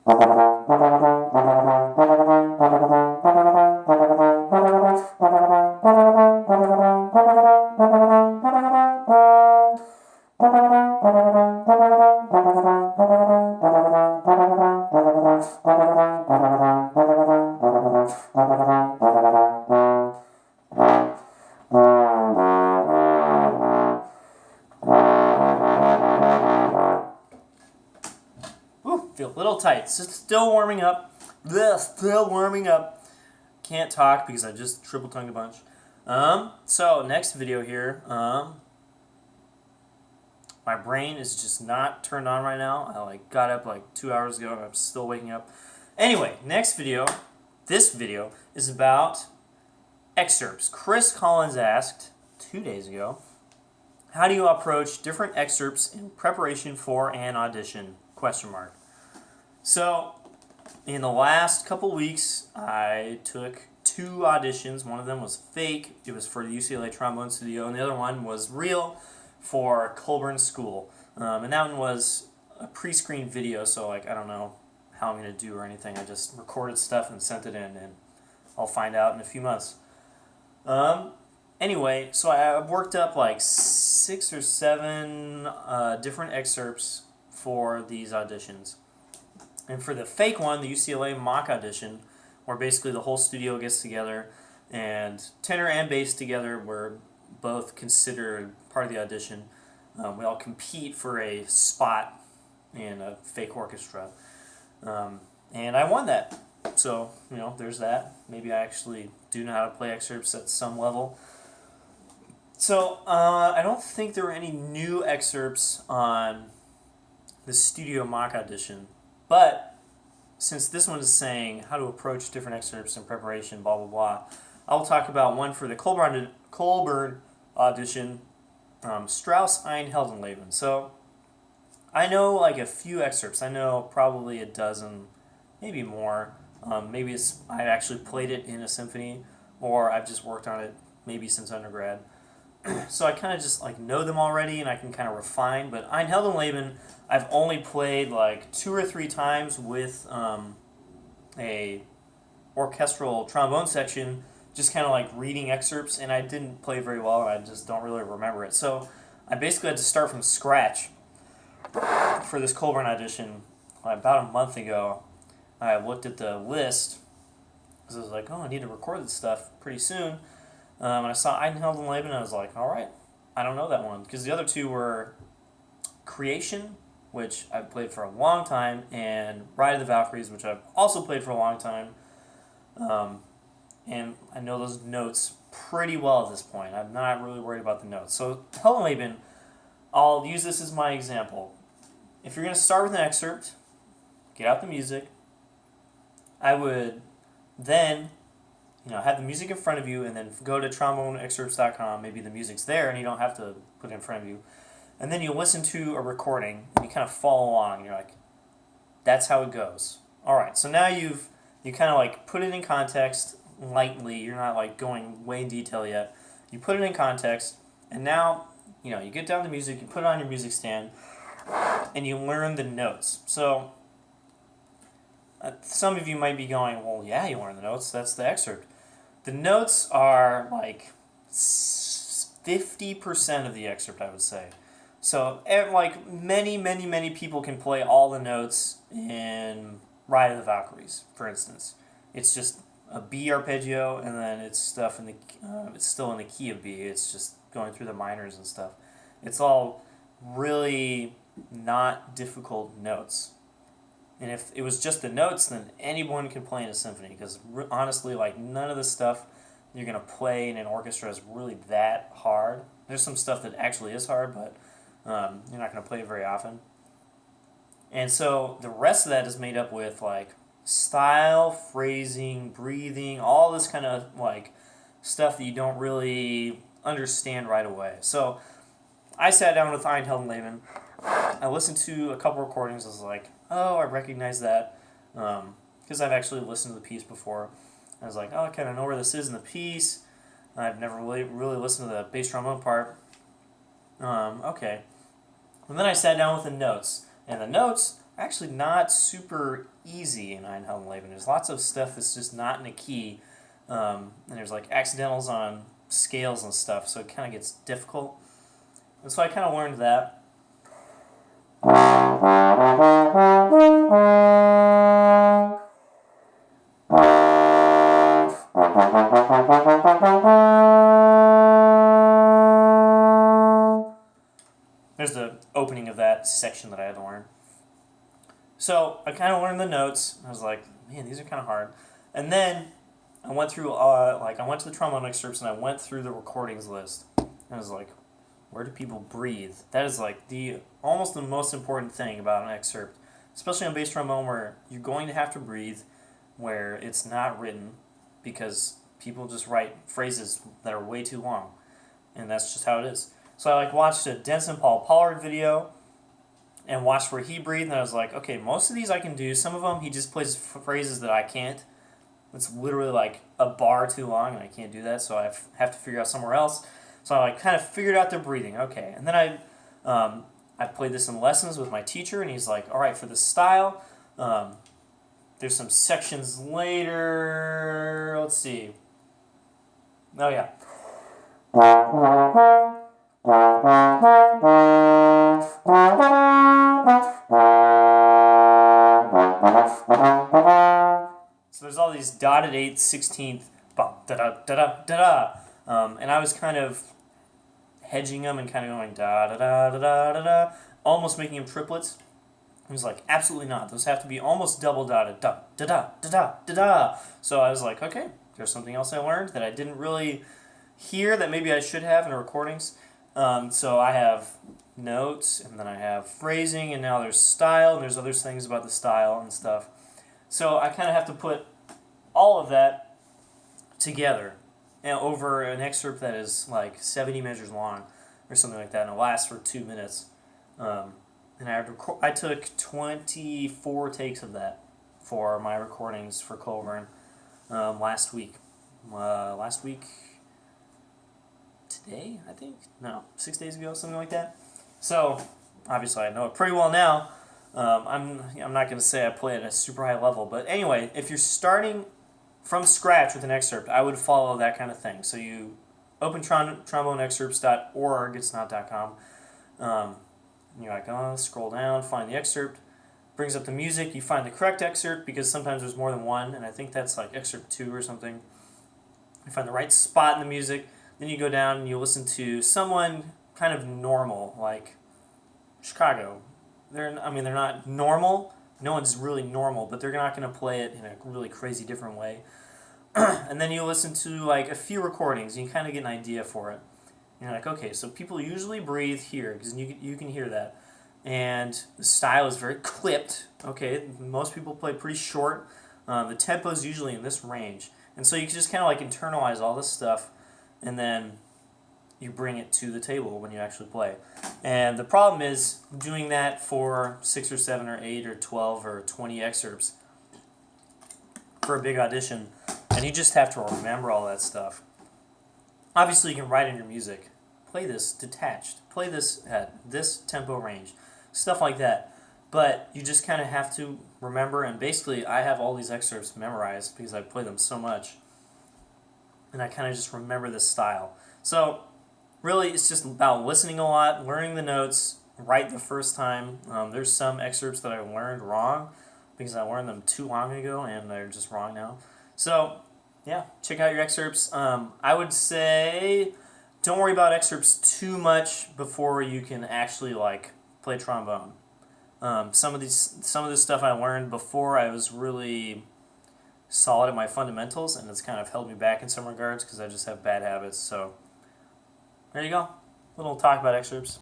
Ooh, feel a little tight. It's just still warming up. Still warming up. Can't talk because I just triple tongued a bunch. So next video here. My brain is just not turned on right now. I got up 2 hours ago and I'm still waking up. Anyway, next video. This video is about excerpts. Chris Collins asked 2 days ago, how do you approach different excerpts in preparation for an audition? ? So, in the last couple weeks, I took 2 auditions. One of them was fake. It was for the UCLA Trombone Studio, and the other one was real for Colburn School. And that one was a pre-screened video, so I don't know how I'm going to do or anything. I just recorded stuff and sent it in, and I'll find out in a few months. Anyway, so I worked up 6 or 7 different excerpts for these auditions. And for the fake one, the UCLA mock audition, where basically the whole studio gets together and tenor and bass together were both considered part of the audition. We all compete for a spot in a fake orchestra. And I won that. So, there's that. Maybe I actually do know how to play excerpts at some level. So, I don't think there were any new excerpts on the studio mock audition, but since this one is saying how to approach different excerpts in preparation, blah, blah, blah, I'll talk about one for the Colburn audition, Strauss, Ein, Heldenleben. So, I know a few excerpts. I know probably a dozen, maybe more. Maybe I've actually played it in a symphony, or I've just worked on it maybe since undergrad. So I kind of just know them already, and I can kind of refine. But Ein Heldenleben, I've only played 2 or 3 times with a orchestral trombone section, just kind of reading excerpts, and I didn't play very well, and I just don't really remember it. So I basically had to start from scratch for this Colburn audition about a month ago. I looked at the list because I was like, oh, I need to record this stuff pretty soon. And I saw Ein Heldenleben, and I was like, all right, I don't know that one. Because the other 2 were Creation, which I've played for a long time, and Ride of the Valkyries, which I've also played for a long time. And I know those notes pretty well at this point. I'm not really worried about the notes. So Heldenleben, I'll use this as my example. If you're going to start with an excerpt, get out the music. I would then have the music in front of you, and then go to tromboneexcerpts.com. Maybe the music's there, and you don't have to put it in front of you. And then you listen to a recording, and you kind of follow along. And you're like, that's how it goes. All right, so now you kind of put it in context lightly. You're not going way in detail yet. You put it in context, and now you get down the music, you put it on your music stand, and you learn the notes. So some of you might be going, well, yeah, you learn the notes. That's the excerpt. The notes are 50% of the excerpt, I would say. So many people can play all the notes in Ride of the Valkyries, for instance. It's just a B arpeggio, and then it's stuff in the it's still in the key of B. It's just going through the minors and stuff. It's all really not difficult notes. And if it was just the notes, then anyone can play in a symphony, because honestly, none of the stuff you're going to play in an orchestra is really that hard. There's some stuff that actually is hard, but you're not going to play it very often. And so the rest of that is made up with style, phrasing, breathing, all this kind of stuff that you don't really understand right away. So I sat down with Ein Heldenleben. I listened to a couple recordings. I was like, oh, I recognize that, because I've actually listened to the piece before. I was like, oh, I kind of know where this is in the piece. I've never really listened to the bass trombone part. Okay. And then I sat down with the notes. And the notes actually not super easy in Einheldenleben. There's lots of stuff that's just not in a key, and there's like accidentals on scales and stuff, so it kind of gets difficult. And so I kind of learned that. There's the opening of that section that I had to learn. So I kind of learned the notes. I was like, man, these are kind of hard. And then I went through, I went to the trombone excerpts and I went through the recordings list. And I was like, where do people breathe? That is like almost the most important thing about an excerpt, especially on bass trombone, where you're going to have to breathe, where it's not written, because people just write phrases that are way too long, and that's just how it is. So I watched a Denson Paul Pollard video and watched where he breathed, and I was like, okay, most of these I can do. Some of them he just plays phrases that I can't. It's literally like a bar too long, and I can't do that, so I have to figure out somewhere else. So I kind of figured out their breathing. Okay, and then I played this in lessons with my teacher, and he's like, all right, for the style, there's some sections later. Let's see. Oh yeah. So there's all these dotted 8th, 16th, da da da da da da, and I was kind of hedging them and kind of going da da da da da da da, almost making them triplets. He was like, absolutely not. Those have to be almost double dotted, da da da da da da da. So I was like, okay, there's something else I learned that I didn't really hear that maybe I should have in the recordings. So I have notes, and then I have phrasing, and now there's style, and there's other things about the style and stuff. So I kind of have to put all of that together over an excerpt that is like 70 measures long or something like that, and it lasts for 2 minutes. And I took 24 takes of that for my recordings for Colburn last week. Today, I think? No, 6 days ago, something like that. So, obviously I know it pretty well now. I'm not going to say I play at a super high level, but anyway, if you're starting from scratch with an excerpt, I would follow that kind of thing. So you open tromboneexcerpts.org, it's not .com. You're like, oh, scroll down, find the excerpt, brings up the music, you find the correct excerpt, because sometimes there's more than one, and I think that's like excerpt 2 or something. You find the right spot in the music, then you go down and you listen to someone kind of normal, like Chicago. They're not normal. No one's really normal, but they're not going to play it in a really crazy different way. And then you listen to like a few recordings, and you kind of get an idea for it. And you're like, okay, so people usually breathe here, because you can hear that. And the style is very clipped. Okay, most people play pretty short. The tempo is usually in this range. And so you can just kind of like internalize all this stuff, and then you bring it to the table when you actually play. And the problem is doing that for 6 or 7 or 8 or 12 or 20 excerpts for a big audition, and you just have to remember all that stuff. Obviously, you can write in your music, play this detached, play this at this tempo range, stuff like that. But you just kind of have to remember, and basically I have all these excerpts memorized because I play them so much, and I kind of just remember this style. So really, it's just about listening a lot, learning the notes right the first time. There's some excerpts that I learned wrong because I learned them too long ago, and they're just wrong now. So, yeah, check out your excerpts. I would say don't worry about excerpts too much before you can actually like play trombone. Some of this stuff I learned before I was really solid at my fundamentals, and it's kind of held me back in some regards because I just have bad habits. So there you go. Little talk about excerpts.